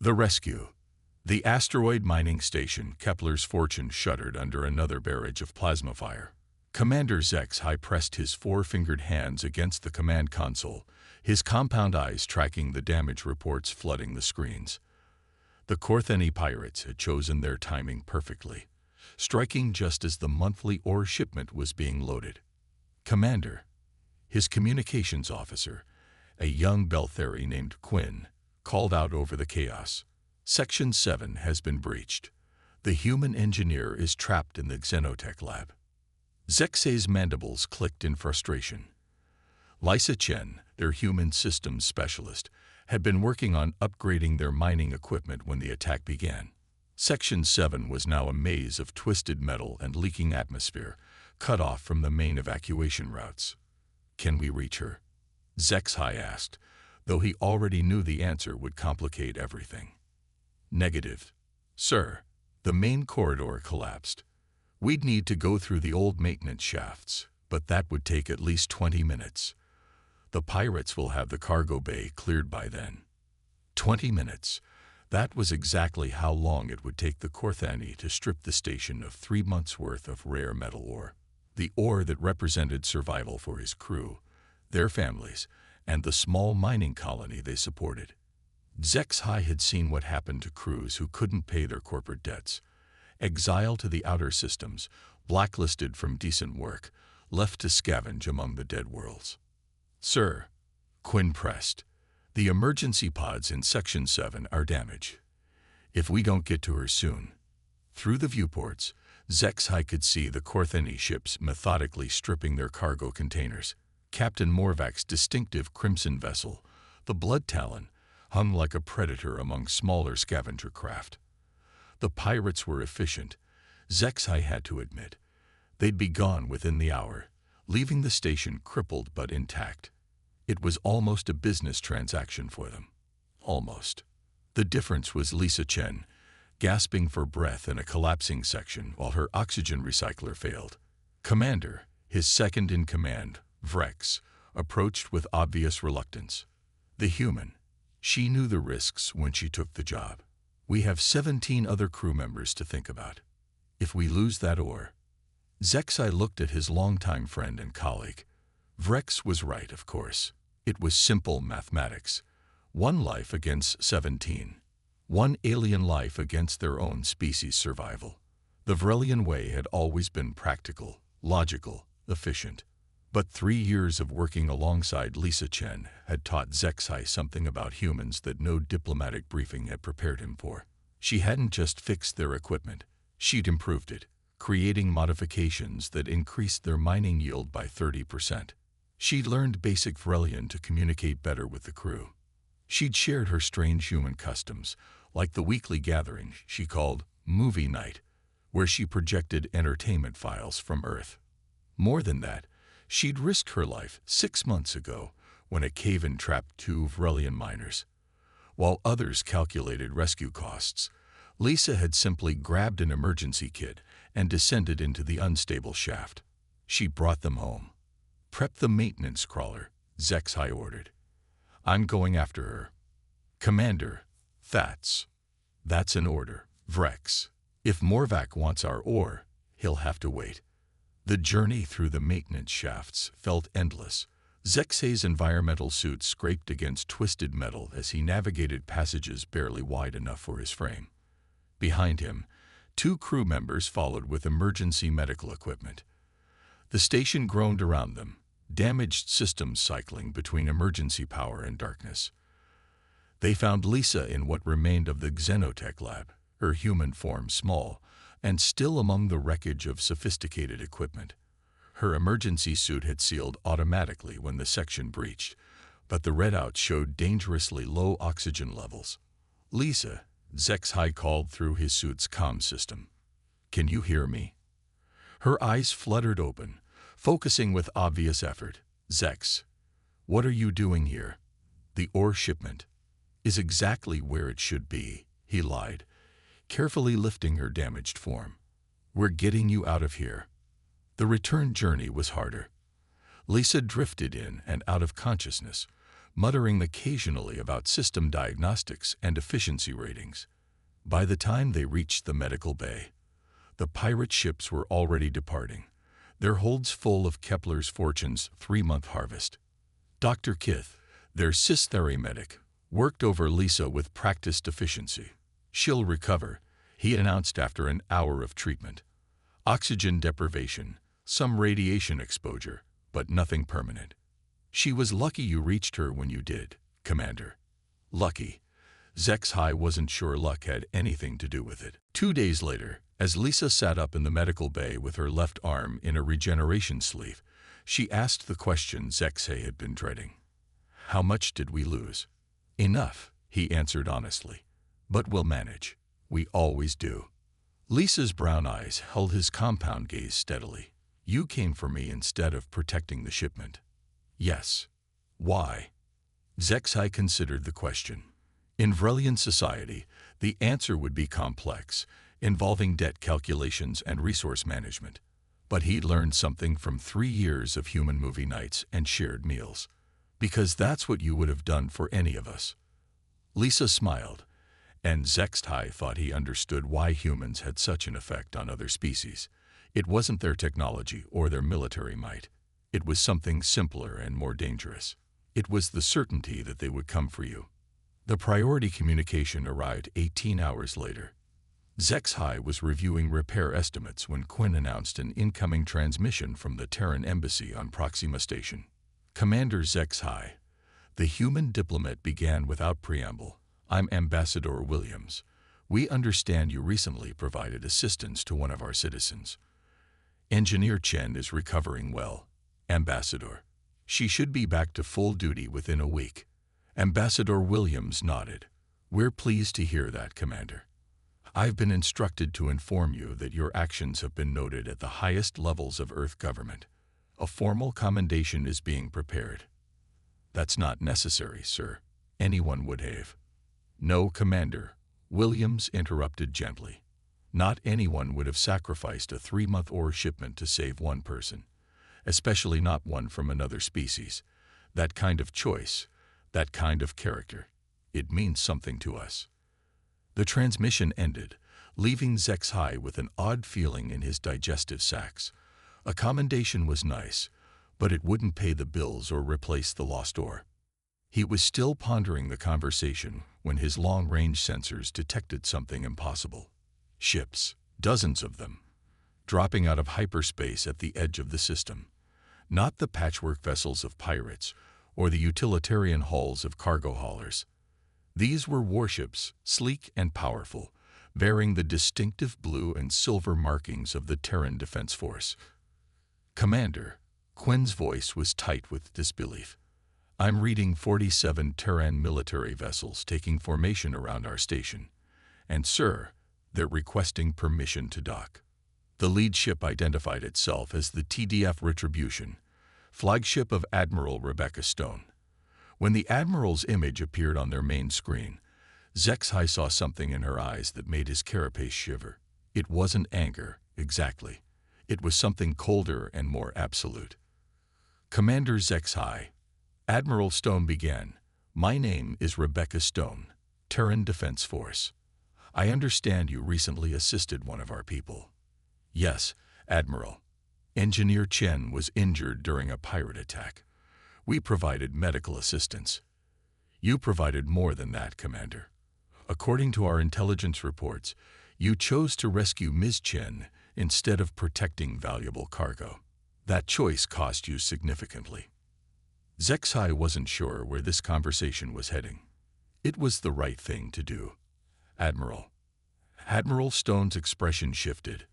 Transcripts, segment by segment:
The rescue. The asteroid mining station Kepler's fortune shuddered under another barrage of plasma fire. Commander Zexai pressed his four-fingered hands against the command console, his compound eyes tracking the damage reports flooding the screens. The Kortheni pirates had chosen their timing perfectly, striking just as the monthly ore shipment was being loaded. Commander, his communications officer, a young Beltheri named Quinn, called out over the chaos. Section 7 has been breached. The human engineer is trapped in the Xenotech lab. Zexai's mandibles clicked in frustration. Lisa Chen, their human systems specialist, had been working on upgrading their mining equipment when the attack began. Section 7 was now a maze of twisted metal and leaking atmosphere, cut off from the main evacuation routes. "Can we reach her?" Zexai asked, though he already knew the answer would complicate everything. "Negative, sir. The main corridor collapsed. We'd need to go through the old maintenance shafts, but that would take at least 20 minutes. The pirates will have the cargo bay cleared by then." 20 minutes. That was exactly how long it would take the Kortheni to strip the station of 3 months' worth of rare metal ore. The ore that represented survival for his crew, their families, and the small mining colony they supported. Zexai had seen what happened to crews who couldn't pay their corporate debts. Exiled to the outer systems, blacklisted from decent work, left to scavenge among the dead worlds. "Sir," Quinn pressed, "the emergency pods in Section 7 are damaged. If we don't get to her soon." Through the viewports, Zexai could see the Kortheni ships methodically stripping their cargo containers. Captain Morvak's distinctive crimson vessel, the Blood Talon, hung like a predator among smaller scavenger craft. The pirates were efficient, Zexai had to admit. They'd be gone within the hour, leaving the station crippled but intact. It was almost a business transaction for them. Almost. The difference was Lisa Chen, gasping for breath in a collapsing section while her oxygen recycler failed. Commander, his second-in-command, Vrex, approached with obvious reluctance. The human. She knew the risks when she took the job. "We have 17 other crew members to think about. If we lose that ore..." Zexai looked at his longtime friend and colleague. Vrex was right, of course. It was simple mathematics. 1 life against 17. 1 alien life against their own species' survival. The Vrelian way had always been practical, logical, efficient. But 3 years of working alongside Lisa Chen had taught Zexai something about humans that no diplomatic briefing had prepared him for. She hadn't just fixed their equipment, she'd improved it, creating modifications that increased their mining yield by 30%. She'd learned basic Vrelian to communicate better with the crew. She'd shared her strange human customs, like the weekly gathering she called Movie Night, where she projected entertainment files from Earth. More than that, she'd risked her life 6 months ago when a cave-in trapped 2 Vrelian miners. While others calculated rescue costs, Lisa had simply grabbed an emergency kit and descended into the unstable shaft. She brought them home. "Prep the maintenance crawler," Zexai ordered. "I'm going after her." "Commander, that's an order, Vrex. If Morvak wants our ore, he'll have to wait." The journey through the maintenance shafts felt endless. Zexai's environmental suit scraped against twisted metal as he navigated passages barely wide enough for his frame. Behind him, 2 crew members followed with emergency medical equipment. The station groaned around them, damaged systems cycling between emergency power and darkness. They found Lisa in what remained of the Xenotech lab, her human form small, and still among the wreckage of sophisticated equipment. Her emergency suit had sealed automatically when the section breached, but the readouts showed dangerously low oxygen levels. "Lisa," Zexai called through his suit's comm system. "Can you hear me?" Her eyes fluttered open, focusing with obvious effort. "Zex, what are you doing here?" "The ore shipment is exactly where it should be," he lied, carefully lifting her damaged form. "We're getting you out of here." The return journey was harder. Lisa drifted in and out of consciousness, muttering occasionally about system diagnostics and efficiency ratings. By the time they reached the medical bay, the pirate ships were already departing, their holds full of Kepler's Fortune's 3-month harvest. Dr. Kith, their Cis-Theri medic, worked over Lisa with practiced efficiency. "She'll recover," he announced after an hour of treatment. "Oxygen deprivation, some radiation exposure, but nothing permanent." "She was lucky you reached her when you did, Commander." Lucky? Zexhai wasn't sure luck had anything to do with it. 2 days later, as Lisa sat up in the medical bay with her left arm in a regeneration sleeve, she asked the question Zexhai had been dreading. "How much did we lose?" "Enough," he answered honestly. "But we'll manage. We always do." Lisa's brown eyes held his compound gaze steadily. "You came for me instead of protecting the shipment." "Yes." "Why?" Zexhai considered the question. In Vrelian society, the answer would be complex, involving debt calculations and resource management. But he'd learned something from 3 years of human movie nights and shared meals. "Because that's what you would have done for any of us." Lisa smiled, and Zexhai thought he understood why humans had such an effect on other species. It wasn't their technology or their military might. It was something simpler and more dangerous. It was the certainty that they would come for you. The priority communication arrived 18 hours later. Zexhai was reviewing repair estimates when Quinn announced an incoming transmission from the Terran embassy on Proxima Station. "Commander Zexhai," the human diplomat began without preamble, "I'm Ambassador Williams. We understand you recently provided assistance to one of our citizens. Engineer Chen is recovering well, Ambassador. She should be back to full duty within a week." Ambassador Williams nodded. "We're pleased to hear that, Commander. I've been instructed to inform you that your actions have been noted at the highest levels of Earth government. A formal commendation is being prepared." "That's not necessary, sir. Anyone would have." "No, Commander," Williams interrupted gently. "Not anyone would have sacrificed a 3-month ore shipment to save one person, especially not one from another species. That kind of choice, that kind of character, it means something to us." The transmission ended, leaving Zexhai with an odd feeling in his digestive sacs. A commendation was nice, but it wouldn't pay the bills or replace the lost ore. He was still pondering the conversation when his long-range sensors detected something impossible. Ships, dozens of them, dropping out of hyperspace at the edge of the system. Not the patchwork vessels of pirates or the utilitarian hulls of cargo haulers. These were warships, sleek and powerful, bearing the distinctive blue and silver markings of the Terran Defense Force. "Commander," Quinn's voice was tight with disbelief. "I'm reading 47 Terran military vessels taking formation around our station. And, sir, they're requesting permission to dock." The lead ship identified itself as the TDF Retribution, flagship of Admiral Rebecca Stone. When the Admiral's image appeared on their main screen, Zexhai saw something in her eyes that made his carapace shiver. It wasn't anger, exactly. It was something colder and more absolute. "Commander Zexhai," Admiral Stone began, "my name is Rebecca Stone, Terran Defense Force. I understand you recently assisted one of our people." "Yes, Admiral. Engineer Chen was injured during a pirate attack. We provided medical assistance." "You provided more than that, Commander. According to our intelligence reports, you chose to rescue Ms. Chen instead of protecting valuable cargo. That choice cost you significantly." Zexhai wasn't sure where this conversation was heading. "It was the right thing to do, Admiral." Admiral Stone's expression shifted,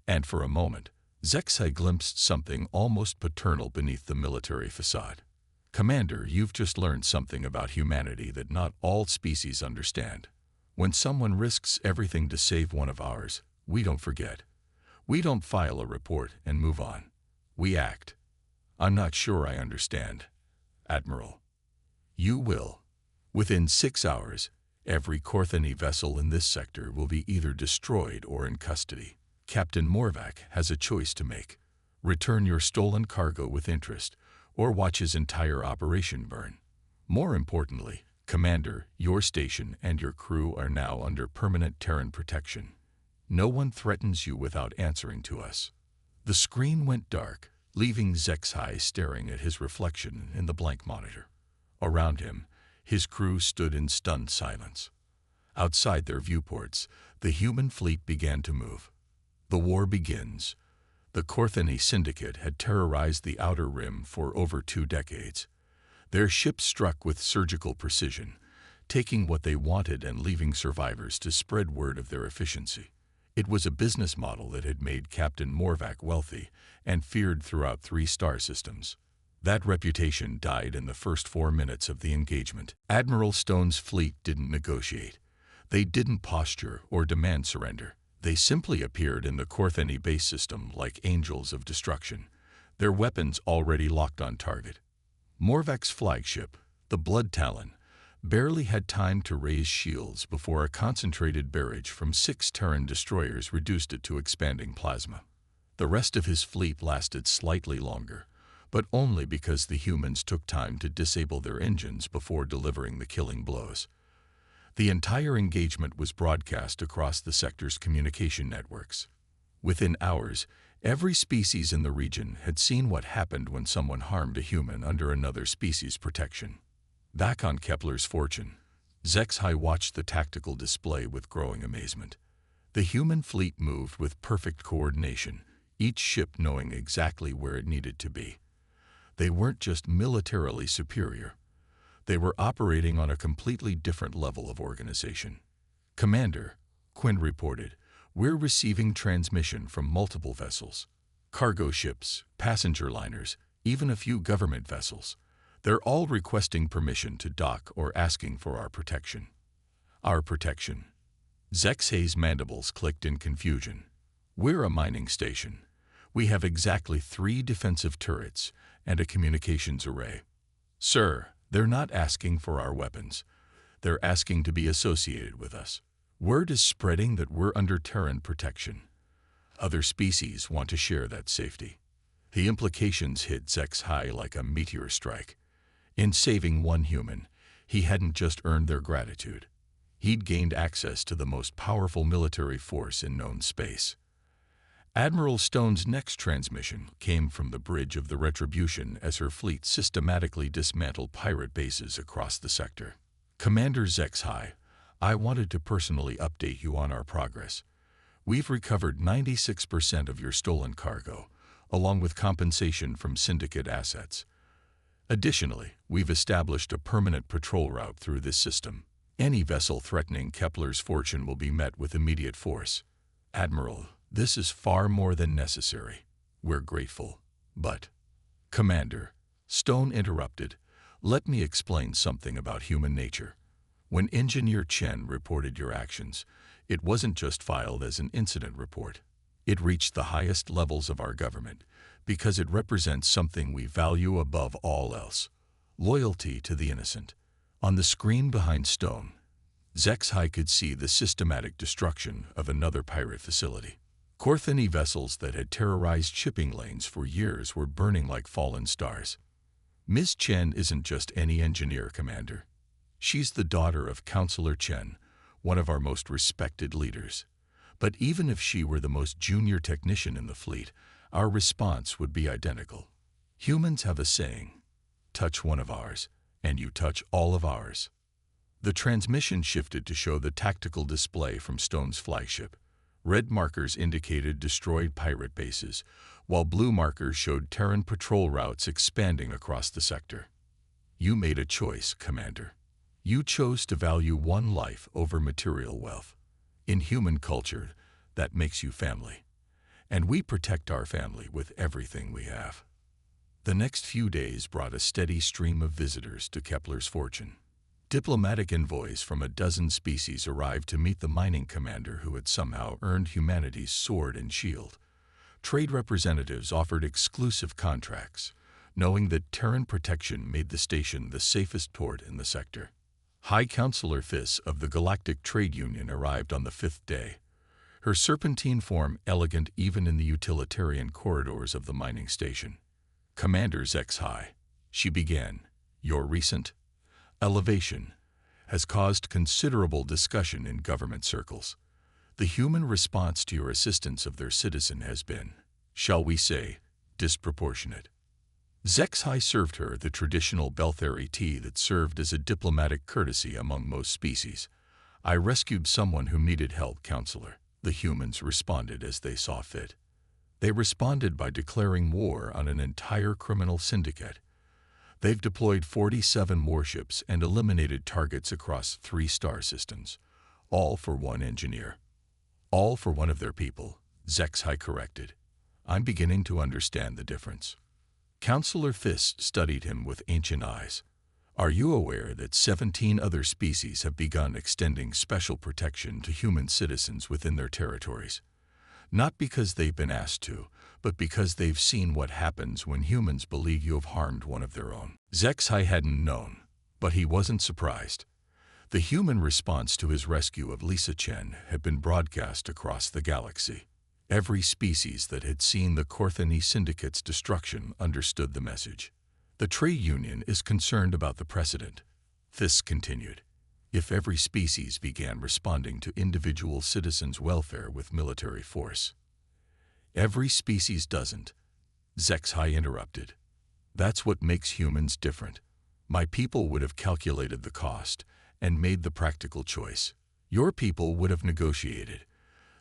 and for a moment, Zexhai glimpsed something almost paternal beneath the military facade. "Commander, you've just learned something about humanity that not all species understand. When someone risks everything to save one of ours, we don't forget. We don't file a report and move on. We act." "I'm not sure I understand, Admiral." "You will. Within 6 hours, every Korthani vessel in this sector will be either destroyed or in custody. Captain Morvac has a choice to make. Return your stolen cargo with interest, or watch his entire operation burn. More importantly, Commander, your station and your crew are now under permanent Terran protection. No one threatens you without answering to us." The screen went dark, leaving Zexhai staring at his reflection in the blank monitor. Around him, his crew stood in stunned silence. Outside their viewports, the human fleet began to move. The war begins. The Korthani Syndicate had terrorized the Outer Rim for over 2 decades. Their ships struck with surgical precision, taking what they wanted and leaving survivors to spread word of their efficiency. It was a business model that had made Captain Morvac wealthy and feared throughout 3 star systems. That reputation died in the first 4 minutes of the engagement. Admiral Stone's fleet didn't negotiate. They didn't posture or demand surrender. They simply appeared in the Korthani base system like angels of destruction, their weapons already locked on target. Morvac's flagship, the Blood Talon, barely had time to raise shields before a concentrated barrage from 6 Terran destroyers reduced it to expanding plasma. The rest of his fleet lasted slightly longer, but only because the humans took time to disable their engines before delivering the killing blows. The entire engagement was broadcast across the sector's communication networks. Within hours, every species in the region had seen what happened when someone harmed a human under another species' protection. Back on Kepler's Fortune, Zexhai watched the tactical display with growing amazement. The human fleet moved with perfect coordination, each ship knowing exactly where it needed to be. They weren't just militarily superior. They were operating on a completely different level of organization. "Commander," Quinn reported, "we're receiving transmission from multiple vessels. Cargo ships, passenger liners, even a few government vessels. They're all requesting permission to dock or asking for our protection." "Our protection?" Zexhai's mandibles clicked in confusion. "We're a mining station. We have exactly 3 defensive turrets and a communications array." "Sir, they're not asking for our weapons. They're asking to be associated with us. Word is spreading that we're under Terran protection. Other species want to share that safety." The implications hit Zexhai like a meteor strike. In saving 1 human, he hadn't just earned their gratitude. He'd gained access to the most powerful military force in known space. Admiral Stone's next transmission came from the bridge of the Retribution as her fleet systematically dismantled pirate bases across the sector. "Commander Zexhai, I wanted to personally update you on our progress. We've recovered 96% of your stolen cargo, along with compensation from Syndicate assets. Additionally, we've established a permanent patrol route through this system. Any vessel threatening Kepler's Fortune will be met with immediate force." "Admiral, this is far more than necessary. We're grateful. But..." "Commander," Stone interrupted, "let me explain something about human nature. When Engineer Chen reported your actions, it wasn't just filed as an incident report. It reached the highest levels of our government because it represents something we value above all else: loyalty to the innocent." On the screen behind Stone, Zexhai could see the systematic destruction of another pirate facility. Korthani vessels that had terrorized shipping lanes for years were burning like fallen stars. "Ms. Chen isn't just any engineer, Commander. She's the daughter of Counselor Chen, one of our most respected leaders. But even if she were the most junior technician in the fleet, our response would be identical. Humans have a saying, 'Touch one of ours, and you touch all of ours.'" The transmission shifted to show the tactical display from Stone's flagship. Red markers indicated destroyed pirate bases, while blue markers showed Terran patrol routes expanding across the sector. "You made a choice, Commander. You chose to value 1 life over material wealth. In human culture, that makes you family. And we protect our family with everything we have." The next few days brought a steady stream of visitors to Kepler's Fortune. Diplomatic envoys from a dozen species arrived to meet the mining commander who had somehow earned humanity's sword and shield. Trade representatives offered exclusive contracts, knowing that Terran protection made the station the safest port in the sector. High Counselor Fiss of the Galactic Trade Union arrived on the 5th day, her serpentine form elegant even in the utilitarian corridors of the mining station. "Commander Zexhai," she began, "your recent..." elevation has caused considerable discussion in government circles. The human response to your assistance of their citizen has been, shall we say, disproportionate. Zexhai served her the traditional Belthari tea that served as a diplomatic courtesy among most species. I rescued someone who needed help, counselor. The humans responded as they saw fit. They responded by declaring war on an entire criminal syndicate. They've deployed 47 warships and eliminated targets across 3 star systems, all for one engineer. All for one of their people, Zexhai corrected. I'm beginning to understand the difference. Counselor Fist studied him with ancient eyes. Are you aware that 17 other species have begun extending special protection to human citizens within their territories? Not because they've been asked to, but because they've seen what happens when humans believe you have harmed one of their own. Zexhai hadn't known, but he wasn't surprised. The human response to his rescue of Lisa Chen had been broadcast across the galaxy. Every species that had seen the Korthani Syndicate's destruction understood the message. The trade union is concerned about the precedent. This continued. If every species began responding to individual citizens' welfare with military force. Every species doesn't. Zexhai interrupted. That's what makes humans different. My people would have calculated the cost and made the practical choice. Your people would have negotiated.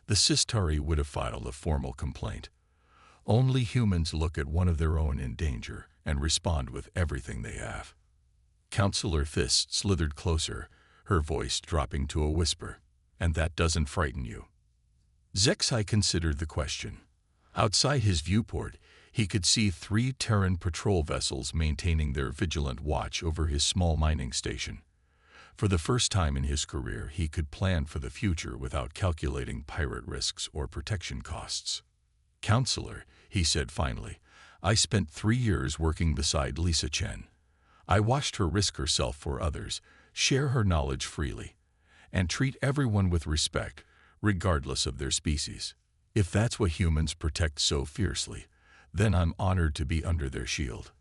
The Sistari would have filed a formal complaint. Only humans look at one of their own in danger and respond with everything they have. Counselor Fist slithered closer, her voice dropping to a whisper. And that doesn't frighten you? Zexhai considered the question. Outside his viewport, he could see 3 Terran patrol vessels maintaining their vigilant watch over his small mining station. For the first time in his career, he could plan for the future without calculating pirate risks or protection costs. Counselor, he said finally, I spent 3 years working beside Lisa Chen. I watched her risk herself for others, share her knowledge freely, and treat everyone with respect, regardless of their species. If that's what humans protect so fiercely, then I'm honored to be under their shield.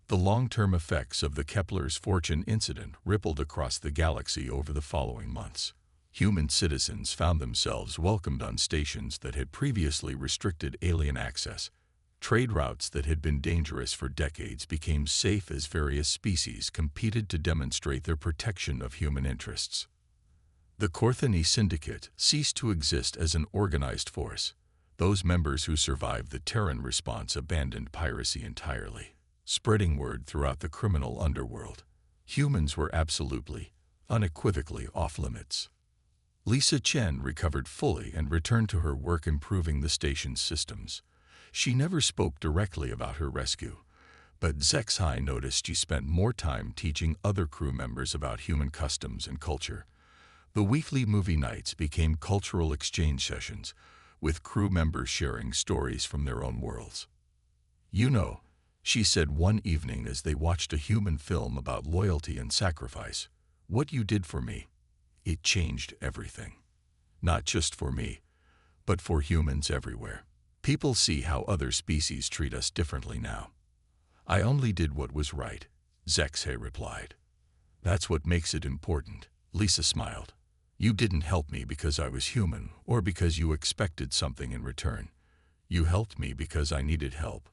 The long-term effects of the Kepler's Fortune incident rippled across the galaxy over the following months. Human citizens found themselves welcomed on stations that had previously restricted alien access. Trade routes that had been dangerous for decades became safe as various species competed to demonstrate their protection of human interests. The Korthani Syndicate ceased to exist as an organized force. Those members who survived the Terran response abandoned piracy entirely, spreading word throughout the criminal underworld. Humans were absolutely, unequivocally off-limits. Lisa Chen recovered fully and returned to her work improving the station's systems. She never spoke directly about her rescue, but Zexhai noticed she spent more time teaching other crew members about human customs and culture. The weekly movie nights became cultural exchange sessions, with crew members sharing stories from their own worlds. You know, she said one evening as they watched a human film about loyalty and sacrifice, what you did for me, it changed everything. Not just for me, but for humans everywhere. People see how other species treat us differently now. I only did what was right, Zexhai replied. That's what makes it important, Lisa smiled. You didn't help me because I was human or because you expected something in return. You helped me because I needed help.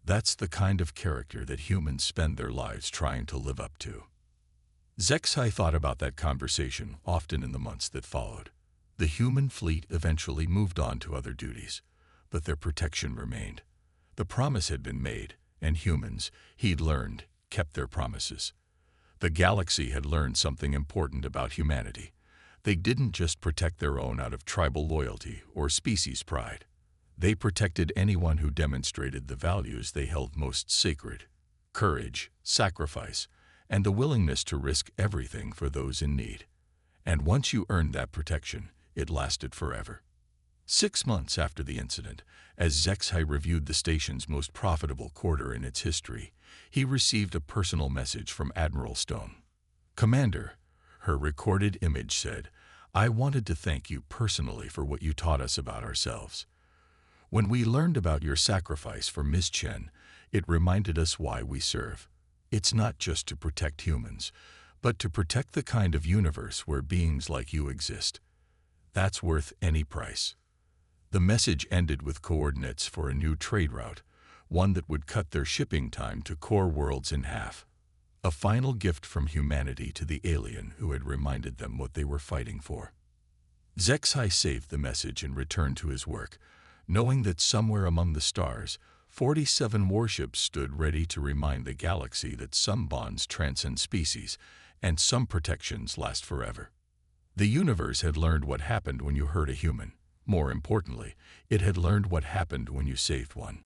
That's the kind of character that humans spend their lives trying to live up to. Zexhai thought about that conversation often in the months that followed. The human fleet eventually moved on to other duties, but their protection remained. The promise had been made, and humans, he'd learned, kept their promises. The galaxy had learned something important about humanity. They didn't just protect their own out of tribal loyalty or species pride. They protected anyone who demonstrated the values they held most sacred: courage, sacrifice, and the willingness to risk everything for those in need. And once you earned that protection, it lasted forever. 6 months after the incident, as Zexhai reviewed the station's most profitable quarter in its history, he received a personal message from Admiral Stone. Commander, her recorded image said, I wanted to thank you personally for what you taught us about ourselves. When we learned about your sacrifice for Ms. Chen, it reminded us why we serve. It's not just to protect humans, but to protect the kind of universe where beings like you exist. That's worth any price. The message ended with coordinates for a new trade route, one that would cut their shipping time to core worlds in half. A final gift from humanity to the alien who had reminded them what they were fighting for. Zexai saved the message and returned to his work, knowing that somewhere among the stars, 47 warships stood ready to remind the galaxy that some bonds transcend species and some protections last forever. The universe had learned what happened when you hurt a human. More importantly, it had learned what happened when you saved one.